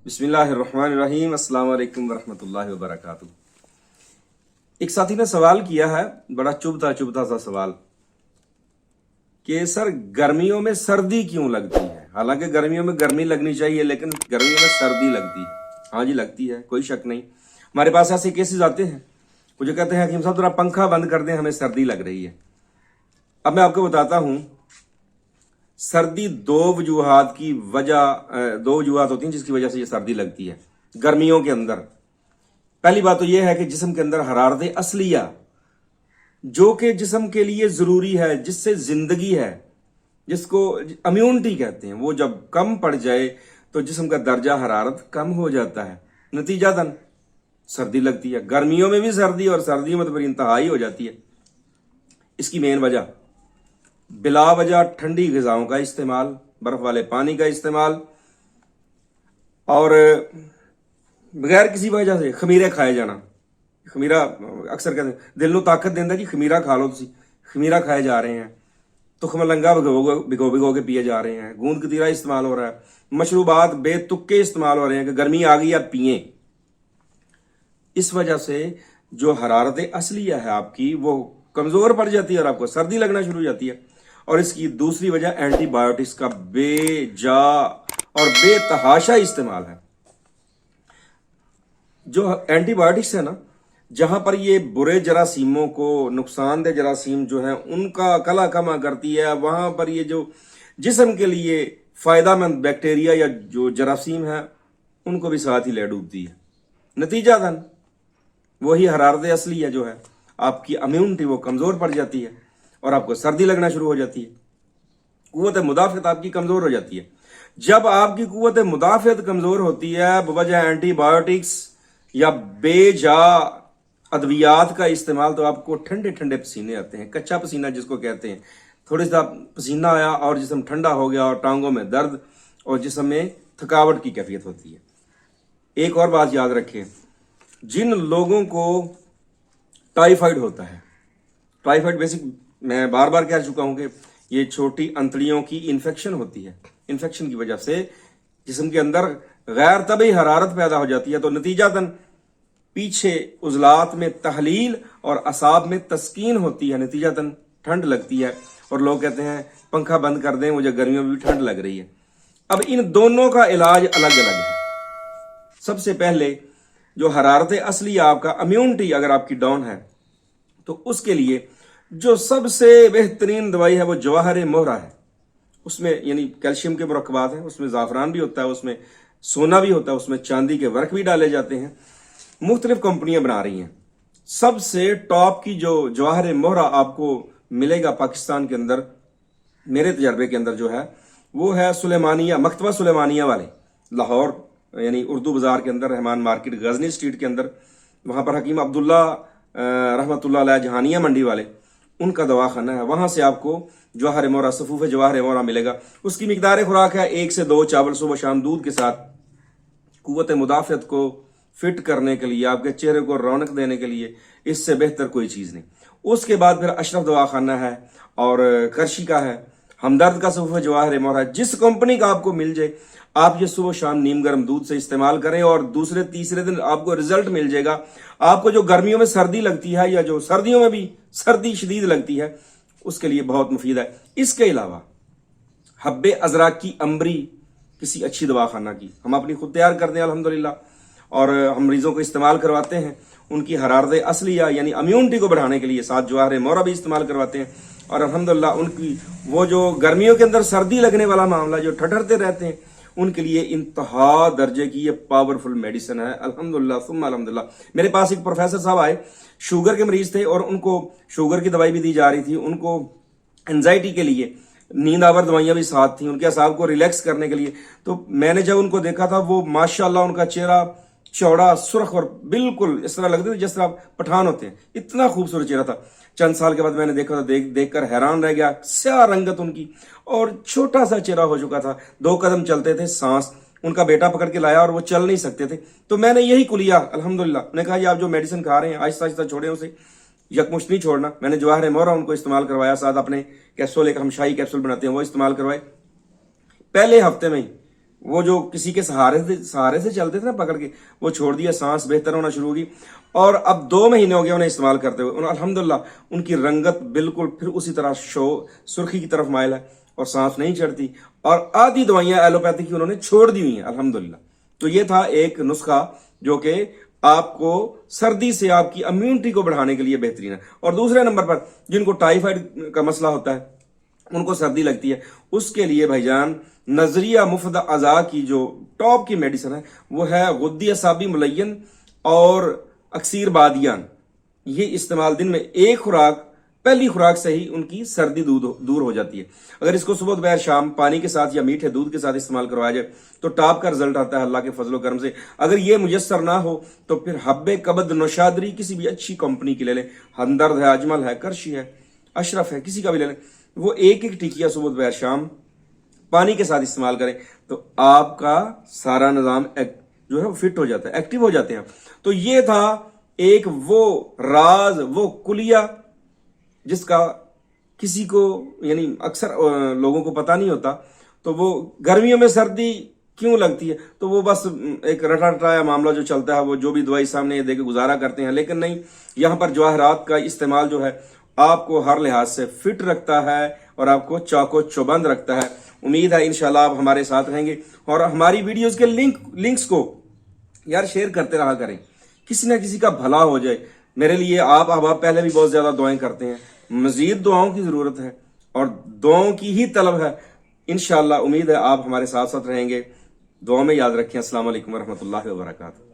बिस्मिल्लाहिर्रहमानिर्रहीम। अस्सलाम वालेकुम वरहमतुल्लाहि वबरकातुह। एक साथी ने सवाल किया है, बड़ा चुभता सा सवाल कि सर गर्मियों में सर्दी क्यों लगती है। हालांकि गर्मियों में गर्मी लगनी चाहिए, लेकिन गर्मियों में सर्दी लगती है। हाँ जी, लगती है, कोई शक नहीं। हमारे पास ऐसे केसेस आते हैं, वो जो कहते हैं हकीम साहब थोड़ा पंखा बंद कर दें, हमें सर्दी लग रही है। अब मैं आपको बताता हूं, सर्दी दो वजूहात होती हैं जिसकी वजह से ये सर्दी लगती है गर्मियों के अंदर। पहली बात तो ये है कि जिस्म के अंदर हरारत असलिया जो कि जिस्म के लिए जरूरी है, जिससे जिंदगी है, जिसको इम्यूनिटी कहते हैं, वो जब कम पड़ जाए तो जिस्म का दर्जा हरारत कम हो जाता है, नतीजतन सर्दी लगती है। गर्मियों में भी सर्दी और सर्दियों में तो फिर इंतहाई हो जाती है। इसकी मेन वजह बिला वजह ठंडी ग़िज़ाओं का इस्तेमाल, बर्फ वाले पानी का इस्तेमाल, और बगैर किसी वजह से खमीरे खाए जाना। खमीरा अक्सर कहते हैं दिल को ताकत देंदा जी, खमीरा खा लो। खमीरा खाए जा रहे हैं, तुखमलंगा भिगो के पिए जा रहे हैं, गूंद कतीरा इस्तेमाल हो रहा है, मशरूबात बेतुके इस्तेमाल हो रहे हैं कि गर्मी आ गई आप पिए। इस वजह से जो हरारत असलिया है आपकी वो कमजोर पड़ जाती है और आपको सर्दी लगना शुरू हो जाती है। और इसकी दूसरी वजह एंटीबायोटिक्स का बेजा और बेतहाशा इस्तेमाल है। जो एंटीबायोटिक्स है ना, जहां पर ये बुरे जरासीमों को, नुकसानदेह जरासीम जो है उनका कला कमा करती है, वहां पर ये जो जिस्म के लिए फायदामंद बैक्टीरिया या जो जरासीम है उनको भी साथ ही ले डूबती है। नतीजातन वही हरारत असलिया जो है आपकी इम्यूनिटी वो कमजोर पड़ जाती है और आपको सर्दी लगना शुरू हो जाती है। कुव्वत मुदाफ़त आपकी कमजोर हो जाती है। जब आपकी कुव्वत मुदाफ़त कमजोर होती है बवजह एंटीबायोटिक्स या बेजा अद्वियात का इस्तेमाल, तो आपको ठंडे ठंडे पसीने आते हैं, कच्चा पसीना जिसको कहते हैं। थोड़ी सा पसीना आया और जिस्म ठंडा हो गया और टांगों में दर्द और जिस्म में थकावट की कैफियत होती है। एक और बात याद रखें, जिन लोगों को टाइफाइड होता है, टाइफाइड बेसिक मैं बार बार कह चुका हूं कि ये छोटी अंतड़ियों की इन्फेक्शन होती है। इन्फेक्शन की वजह से जिस्म के अंदर गैर तबी हरारत पैदा हो जाती है, तो नतीजातन पीछे उजलात में तहलील और असाब में तस्कीन होती है, नतीजातन ठंड लगती है और लोग कहते हैं पंखा बंद कर दें, मुझे गर्मियों में भी ठंड लग रही है। अब इन दोनों का इलाज अलग अलग है। सबसे पहले जो हरारत असली आपका इम्यूनिटी अगर आपकी डाउन है तो उसके लिए जो सबसे बेहतरीन दवाई है वो जवाहर मोहरा है। उसमें यानी कैल्शियम के मुरक्कबात हैं, उसमें ज़ाफ़रान भी होता है, उसमें सोना भी होता है, उसमें चांदी के वर्क भी डाले जाते हैं। मुख्तलिफ कंपनियां बना रही हैं। सबसे टॉप की जो जवाहर मोहरा आपको मिलेगा पाकिस्तान के अंदर, मेरे तजर्बे के अंदर जो है वो है सुलेमानिया, मकतबा सुलेमानिया वाले, लाहौर यानी उर्दू बाजार के अंदर, रहमान मार्केट गजनी स्ट्रीट के अंदर, वहां पर हकीम अब्दुल्ला रहमतुल्लाह अलैह जहानिया मंडी वाले, उनका दवाखाना है। वहां से आपको जवाहर मोहरा, सफूफ जवाहर मोहरा मिलेगा। उसकी मिकदार खुराक है 1 से 2 चावल सुबह शाम दूध के साथ। कुव्वत मुदाफ़त को फिट करने के लिए, आपके चेहरे को रौनक देने के लिए इससे बेहतर कोई चीज़ नहीं। उसके बाद फिर अशरफ दवाखाना है और करशी का है, हमदर्द का सफूफ जवाहर मोहरा। जिस कंपनी का आपको मिल जाए आप ये सुबह शाम नीम गर्म दूध से इस्तेमाल करें और दूसरे तीसरे दिन आपको रिजल्ट मिल जाएगा। आपको जो गर्मियों में सर्दी लगती है या जो सर्दियों में भी सर्दी शदीद लगती है उसके लिए बहुत मुफीद है। इसके अलावा हब्बे अजरक की अम्बरी किसी अच्छी दवाखाना की हम अपनी खुद तैयार करते हैं अल्हम्दुलिल्लाह, और हम मरीजों को इस्तेमाल करवाते हैं। उनकी हरारत असलिया यानी इम्यूनिटी को बढ़ाने के लिए साथ जवाहर मोहरा भी इस्तेमाल करवाते हैं। और अल्हम्दुलिल्लाह उनकी वो जो गर्मियों के अंदर सर्दी लगने वाला मामला, जो ठठरते रहते हैं, उनके लिए इंतहा दर्जे की ये पावरफुल मेडिसिन है। अल्हम्दुलिल्लाह सुम्मा अल्हम्दुलिल्लाह। मेरे पास एक प्रोफेसर साहब आए, शुगर के मरीज थे और उनको शुगर की दवाई भी दी जा रही थी, उनको एंजाइटी के लिए नींद आवर दवाइयां भी साथ थी, उनके असाब को रिलैक्स करने के लिए। तो मैंने जब उनको देखा था, वो माशाल्लाह उनका चेहरा चौड़ा, सुर्ख और बिल्कुल इस तरह लगते थे जिस तरह पठान होते हैं, इतना खूबसूरत चेहरा था। चंद साल के बाद मैंने देखा तो देखकर हैरान रह गया। स्याह रंगत उनकी और छोटा सा चेहरा हो चुका था। 2 कदम चलते थे, सांस उनका बेटा पकड़ के लाया और वो चल नहीं सकते थे। तो मैंने यही कुलिया अल्हम्दुलिल्लाह, मैंने कहा ये आप जो मेडिसिन खा रहे हैं आहिस्ता आहिस्ता छोड़े, उसे यकमुश्त नहीं छोड़ना। मैंने जवाहर मोहरा उनको इस्तेमाल करवाया, साथ अपने कैप्सूल, एक हम शाही कैप्सूल बनाते हैं वो इस्तेमाल करवाए। पहले हफ्ते में ही वो जो किसी के सहारे से चलते थे ना पकड़ के, वो छोड़ दिया, सांस बेहतर होना शुरू होगी। और अब 2 महीने हो गए उन्हें इस्तेमाल करते हुए, अल्हम्दुलिल्लाह उनकी रंगत बिल्कुल फिर उसी तरह सुर्खी की तरफ माइल है और सांस नहीं चढ़ती, और आधी दवाइयां एलोपैथी की उन्होंने छोड़ दी हुई हैं अल्हम्दुलिल्लाह। तो ये था एक नुस्खा जो कि आपको सर्दी से आपकी इम्यूनिटी को बढ़ाने के लिए बेहतरीन है। और दूसरे नंबर पर जिनको टाइफाइड का मसला होता है, उनको सर्दी लगती है, उसके लिए भाईजान नजरिया मुफ्त अज़ा की जो टॉप की मेडिसिन है वो है गुद्दी असाबी मुलय्यन और अक्सीर बादियान। ये इस्तेमाल दिन में 1 खुराक, पहली खुराक से ही उनकी सर्दी दूर हो जाती है। अगर इसको सुबह दोपहर शाम पानी के साथ या मीठे दूध के साथ इस्तेमाल करवाया जाए तो टॉप का रिजल्ट आता है अल्लाह के फजलो करम से। अगर ये मुयस्सर ना हो तो फिर हब्बे कबद नौशादरी किसी भी अच्छी कंपनी की ले लें, हमदर्द है, अजमल है, करशी है, अशरफ है, किसी का भी ले लें, वो 1-1 टिकिया सुबह दोपहर शाम पानी के साथ इस्तेमाल करें तो आपका सारा निज़ाम जो है वो फिट हो जाता है, एक्टिव हो जाते हैं। तो ये था एक वो राज, वो कुलिया जिसका किसी को यानी अक्सर लोगों को पता नहीं होता। तो वो गर्मियों में सर्दी क्यों लगती है, तो वो बस एक रटा रटाया मामला जो चलता है, वो जो भी दवाई सामने दे के गुजारा करते हैं। लेकिन नहीं, यहाँ पर जवाहरात का इस्तेमाल जो है आपको हर लिहाज से फिट रखता है और आपको चाको चौबंद रखता है। उम्मीद है इंशाल्लाह आप हमारे साथ रहेंगे और हमारी वीडियोस के लिंक्स को यार शेयर करते रहा करें, किसी ना किसी का भला हो जाए। मेरे लिए आप अहबाब पहले भी बहुत ज्यादा दुआएं करते हैं, मजीद दुआओं की जरूरत है और दुआओं की ही तलब है। इंशाल्लाह उम्मीद है आप हमारे साथ साथ रहेंगे। दुआ में याद रखें। अस्सलाम वालेकुम रहमतुल्लाहि व बरकातहू।